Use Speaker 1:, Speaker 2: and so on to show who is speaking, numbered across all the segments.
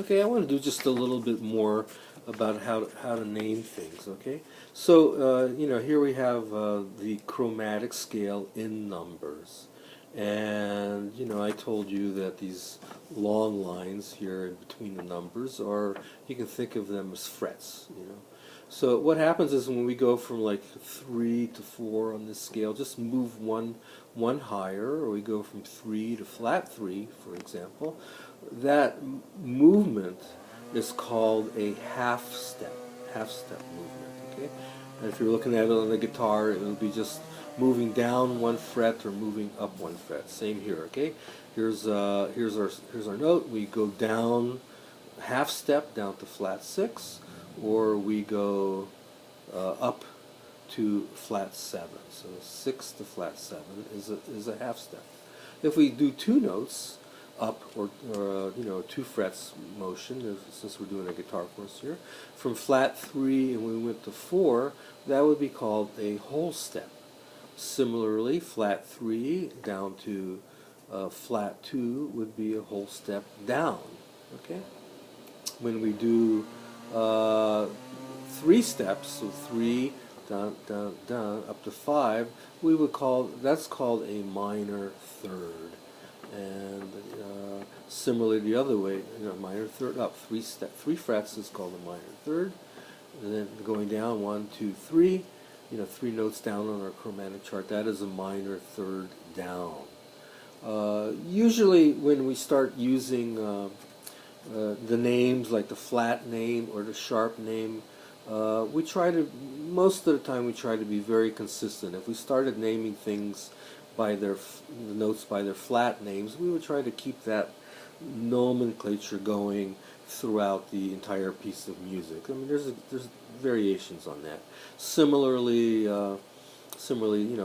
Speaker 1: Okay, I want to do just a little bit more about how to name things, okay? So, here we have the chromatic scale in numbers. And, I told you that these long lines here in between the numbers are, you can think of them as frets. So what happens is when we go from like 3 to 4 on this scale, just move one higher, or we go from 3 to flat 3, for example. That movement is called a half step movement, okay? And if you're looking at it on the guitar, it will be just moving down one fret or moving up one fret. Same here, okay? Here's our note. We go down half step down to flat 6, or we go up to flat 7. So 6 to flat 7 is a half step. If we do two notes up, or two frets motion, since we're doing a guitar course here, from flat 3 and we went to 4, that would be called a whole step. Similarly, flat 3 down to flat 2 would be a whole step down. Okay. When we do 3 steps, so 3 down, down, down, up to 5, that's called a minor third. And similarly the other way, minor third up, 3 frets is called a minor third. And then going down 1, 2, 3, 3 notes down on our chromatic chart, that is a minor third down. Usually when we start using the names, like the flat name or the sharp name, most of the time we try to be very consistent. If we started naming things by the notes by their flat names, we would try to keep that nomenclature going throughout the entire piece of music. I mean, there's variations on that. Similarly, if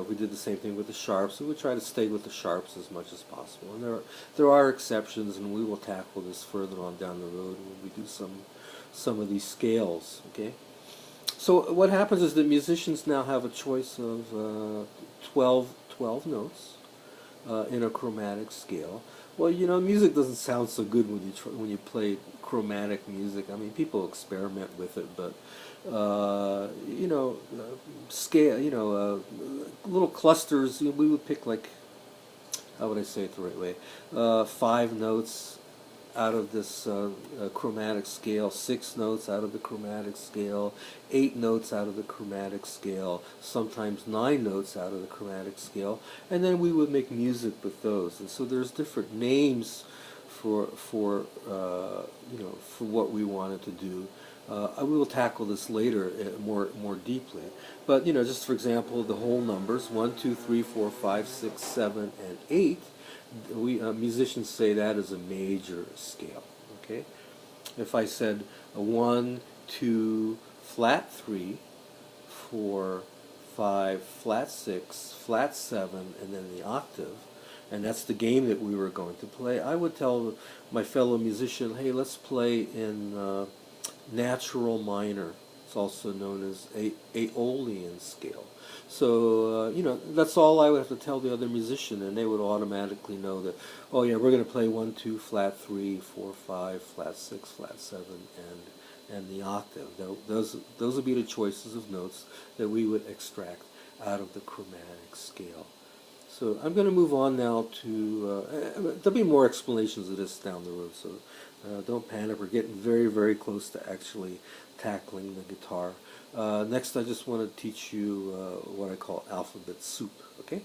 Speaker 1: we did the same thing with the sharps, we would try to stay with the sharps as much as possible. And there are exceptions, and we will tackle this further on down the road when we do some of these scales. Okay. So what happens is that musicians now have a choice of 12 notes in a chromatic scale. Well, music doesn't sound so good when you play chromatic music. I mean, people experiment with it, but scale, little clusters. We would pick, like, how would I say it the right way? 5 notes out of this chromatic scale, 6 notes out of the chromatic scale, 8 notes out of the chromatic scale, sometimes 9 notes out of the chromatic scale, and then we would make music with those. And so there's different names for what we wanted to do. We will tackle this later more deeply. But just for example, the whole numbers 1, 2, 3, 4, 5, 6, 7, and 8. Musicians say that is a major scale. Okay, if I said a 1, 2, flat 3, 4, 5, flat 6, flat 7, and then the octave, and that's the game that we were going to play, I would tell my fellow musician, hey, let's play in natural minor. It's also known as Aeolian scale. So, that's all I would have to tell the other musician, and they would automatically know that, oh yeah, we're going to play 1, 2, flat 3, 4, 5, flat 6, flat 7, and the octave. Those would be the choices of notes that we would extract out of the chromatic scale. So I'm going to move on now to, there'll be more explanations of this down the road, so don't panic. We're getting very, very close to actually tackling the guitar. Next, I just want to teach you what I call alphabet soup, okay?